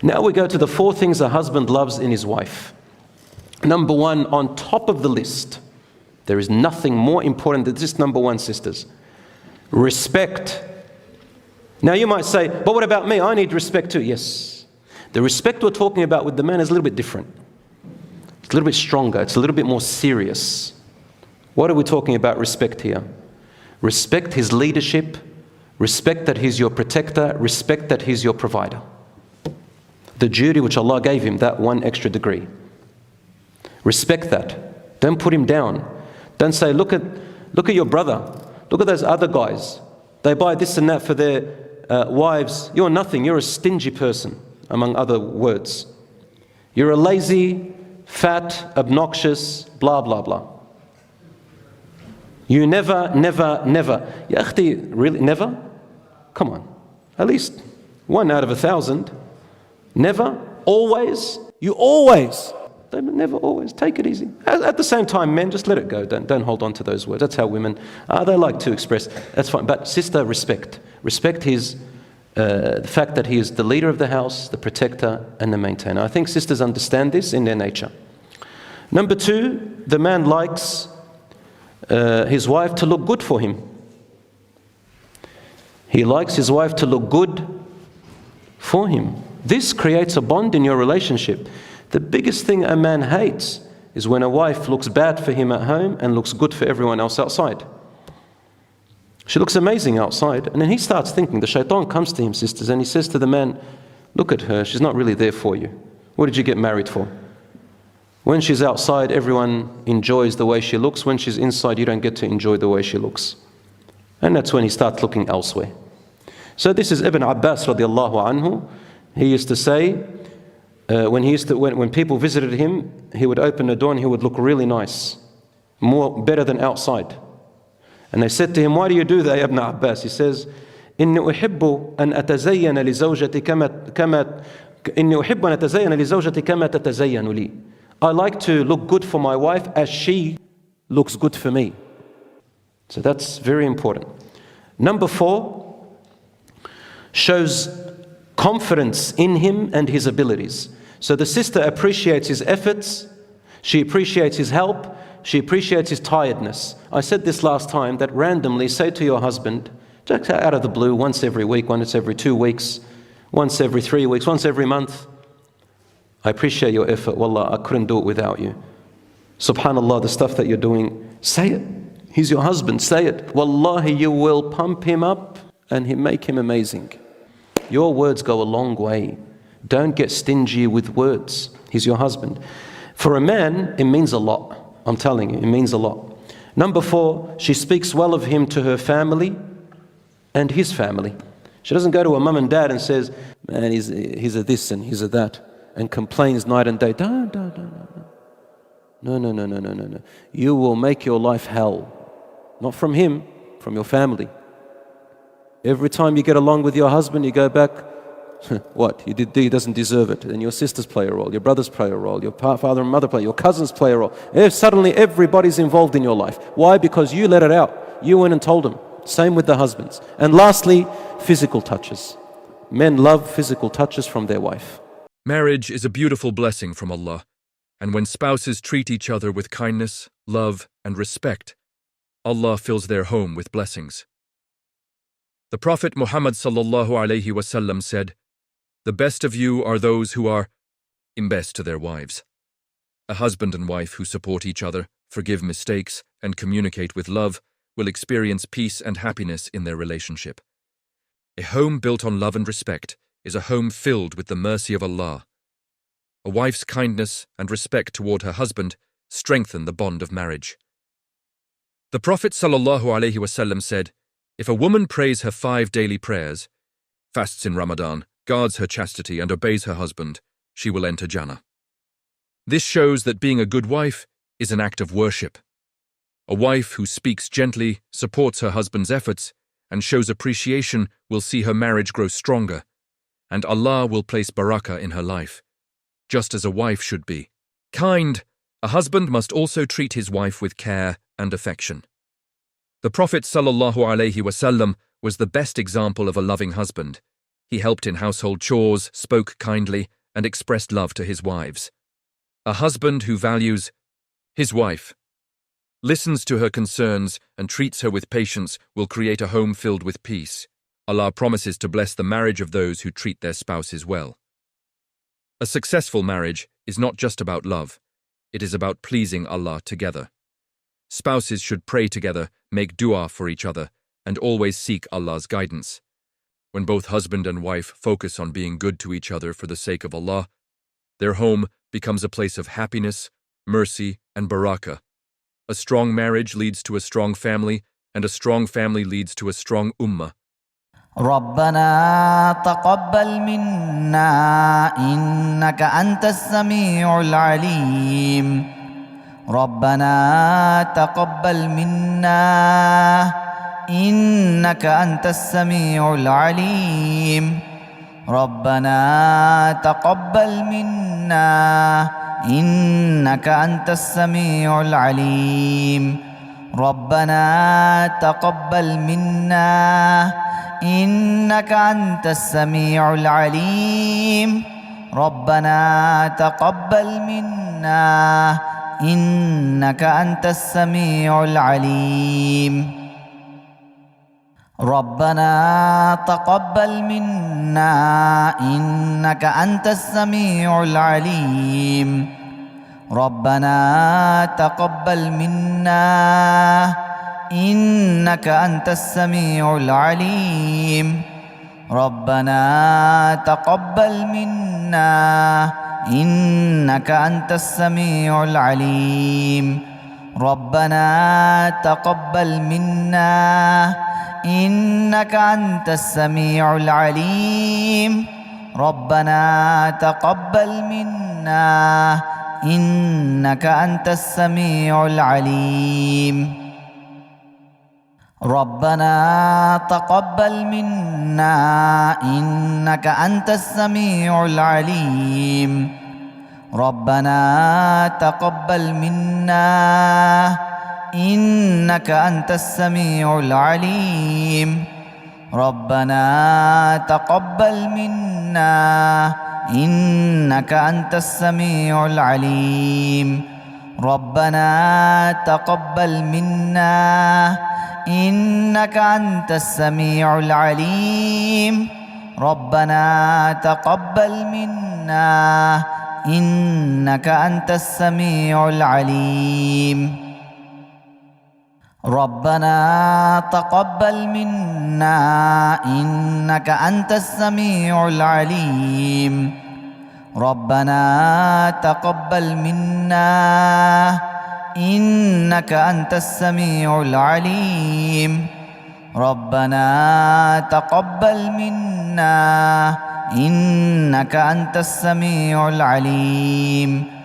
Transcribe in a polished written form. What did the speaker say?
Now we go to the 4 things a husband loves in his wife. Number 1, on top of the list, there is nothing more important than this number 1, sisters. Respect. Now you might say, but what about me? I need respect too. Yes. The respect we're talking about with the man is a little bit different. It's a little bit stronger. It's a little bit more serious. What are we talking about respect here? Respect his leadership. Respect that he's your protector. Respect that he's your provider. The duty which Allah gave him, that 1 extra degree. Respect that. Don't put him down. Don't say, look at your brother. Look at those other guys. They buy this and that for their wives. You're nothing. You're a stingy person, among other words. You're a lazy, fat, obnoxious, blah, blah, blah. You never. Ya akhti, really, never? Come on. At least 1 out of 1,000. Never? Always? You always? Never always. Take it easy. At the same time, men, just let it go. Don't hold on to those words. That's how women, they like to express. That's fine. But sister, respect. Respect his, the fact that he is the leader of the house, the protector, and the maintainer. I think sisters understand this in their nature. Number 2, the man likes his wife to look good for him. He likes his wife to look good for him. This creates a bond in your relationship. The biggest thing a man hates is when a wife looks bad for him at home and looks good for everyone else outside. She looks amazing outside, and then he starts thinking, the shaitan comes to him, sisters, and he says to the man, look at her, she's not really there for you. What did you get married for? When she's outside, everyone enjoys the way she looks. When she's inside, you don't get to enjoy the way she looks. And that's when he starts looking elsewhere. So this is Ibn Abbas radiallahu anhu. He used to say, when people visited him, he would open a door and he would look really nice, better than outside. And they said to him, why do you do that, Ibn Abbas? He says, إني أحب أن أتزين لزوجتي كما تتزين لي. I like to look good for my wife as she looks good for me. So that's very important. Number 4, shows confidence in him and his abilities. So the sister appreciates his efforts, she appreciates his help, she appreciates his tiredness. I said this last time, that randomly say to your husband, just out of the blue, once every week, once every 2 weeks, once every 3 weeks, once every month, I appreciate your effort. Wallah, I couldn't do it without you. Subhanallah, the stuff that you're doing, say it. He's your husband, say it. Wallahi, you will pump him up and make him amazing. Your words go a long way. Don't get stingy with words. He's your husband. For a man, it means a lot. I'm telling you, it means a lot. Number 4, she speaks well of him to her family and his family. She doesn't go to her mum and dad and says, man, he's a this and he's a that, and complains night and day. No. You will make your life hell. Not from him, from your family. Every time you get along with your husband, you go back, what? He doesn't deserve it. And your sisters play a role, your brothers play a role, your father and mother play, your cousins play a role. Suddenly everybody's involved in your life. Why? Because you let it out. You went and told them. Same with the husbands. And lastly, physical touches. Men love physical touches from their wife. Marriage is a beautiful blessing from Allah. And when spouses treat each other with kindness, love, and respect, Allah fills their home with blessings. The Prophet Muhammad sallallahu alaihi wasallam said, "The best of you are those who are best to their wives." A husband and wife who support each other, forgive mistakes, and communicate with love will experience peace and happiness in their relationship. A home built on love and respect is a home filled with the mercy of Allah. A wife's kindness and respect toward her husband strengthen the bond of marriage. The Prophet sallallahu alaihi wasallam said, "If a woman prays her 5 daily prayers, fasts in Ramadan, guards her chastity and obeys her husband, she will enter Jannah." This shows that being a good wife is an act of worship. A wife who speaks gently, supports her husband's efforts, and shows appreciation will see her marriage grow stronger, and Allah will place barakah in her life, just as a wife should be. Kind, a husband must also treat his wife with care and affection. The Prophet sallallahu alaihi wasallam was the best example of a loving husband. He helped in household chores, spoke kindly, and expressed love to his wives. A husband who values his wife, listens to her concerns, and treats her with patience will create a home filled with peace. Allah promises to bless the marriage of those who treat their spouses well. A successful marriage is not just about love, it is about pleasing Allah together. Spouses should pray together, make dua for each other, and always seek Allah's guidance. When both husband and wife focus on being good to each other for the sake of Allah, their home becomes a place of happiness, mercy, and barakah. A strong marriage leads to a strong family, and a strong family leads to a strong ummah. ربنا تقبل منا إنك أنت السميع العليم ربنا تقبل منا إنك أنت السميع العليم ربنا تقبل منا إنك أنت السميع العليم ربنا تقبل منا إنك أنت السميع العليم ربنا تقبل منا إنك أنت السميع العليم ربنا تقبل منا إنك أنت السميع العليم ربنا تقبل منا إنك أنت السميع العليم ربنا تقبل منا إنك أنت السميع العليم ربنا تقبل منا إنك أنت السميع العليم ربنا تقبل منا إنك أنت السميع العليم ربنا تقبل منا إنك أنت السميع العليم ربنا تقبل منا إنك أنت السميع العليم ربنا تقبل منا إنك أنت السميع العليم ربنا تقبل منا إنك أنت السميع العليم ربنا تقبل منا إنك أنت السميع العليم ربنا تقبل منا إنك أنت السميع العليم ربنا تقبل منا إنك أنت السميع العليم ربنا تقبل منا إنك أنت السميع العليم